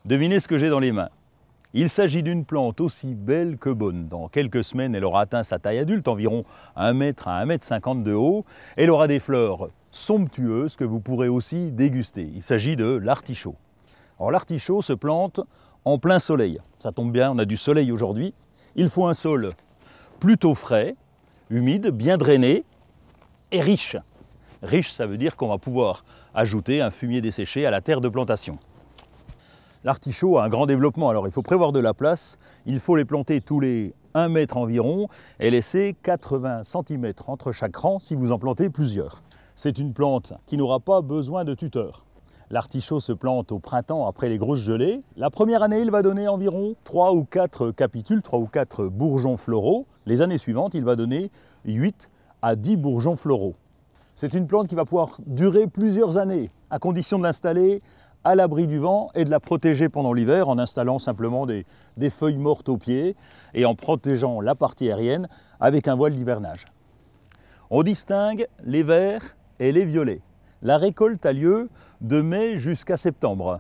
Devinez ce que j'ai dans les mains. Il s'agit d'une plante aussi belle que bonne. Dans quelques semaines, elle aura atteint sa taille adulte, environ 1 mètre à 1,50 m de haut. Elle aura des fleurs somptueuses que vous pourrez aussi déguster. Il s'agit de l'artichaut. Alors l'artichaut se plante en plein soleil. Ça tombe bien, on a du soleil aujourd'hui. Il faut un sol plutôt frais, humide, bien drainé et riche. Riche, ça veut dire qu'on va pouvoir ajouter un fumier desséché à la terre de plantation. L'artichaut a un grand développement, alors il faut prévoir de la place. Il faut les planter tous les 1 mètre environ et laisser 80 cm entre chaque rang si vous en plantez plusieurs. C'est une plante qui n'aura pas besoin de tuteur. L'artichaut se plante au printemps après les grosses gelées. La première année, il va donner environ 3 ou 4 capitules, 3 ou 4 bourgeons floraux. Les années suivantes, il va donner 8 à 10 bourgeons floraux. C'est une plante qui va pouvoir durer plusieurs années, à condition de l'installer à l'abri du vent et de la protéger pendant l'hiver en installant simplement des feuilles mortes au pied et en protégeant la partie aérienne avec un voile d'hivernage. On distingue les verts et les violets. La récolte a lieu de mai jusqu'à septembre.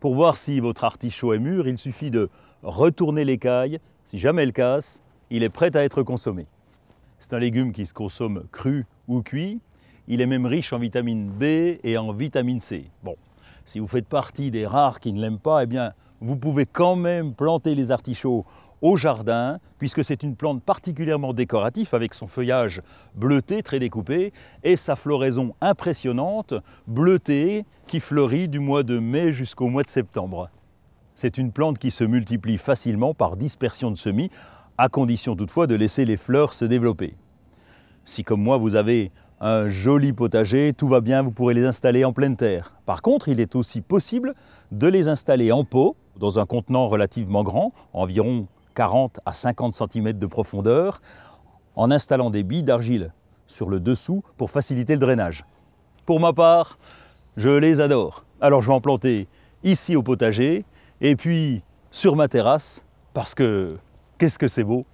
Pour voir si votre artichaut est mûr, il suffit de retourner l'écaille. Si jamais elle casse, il est prêt à être consommé. C'est un légume qui se consomme cru ou cuit. Il est même riche en vitamine B et en vitamine C. Bon. Si vous faites partie des rares qui ne l'aiment pas, eh bien, vous pouvez quand même planter les artichauts au jardin, puisque c'est une plante particulièrement décorative avec son feuillage bleuté, très découpé, et sa floraison impressionnante, bleutée, qui fleurit du mois de mai jusqu'au mois de septembre. C'est une plante qui se multiplie facilement par dispersion de semis, à condition toutefois de laisser les fleurs se développer. Si comme moi vous avez un joli potager, tout va bien, vous pourrez les installer en pleine terre. Par contre, il est aussi possible de les installer en pot, dans un contenant relativement grand, environ 40 à 50 cm de profondeur, en installant des billes d'argile sur le dessous pour faciliter le drainage. Pour ma part, je les adore. Alors je vais en planter ici au potager, et puis sur ma terrasse, parce que qu'est-ce que c'est beau!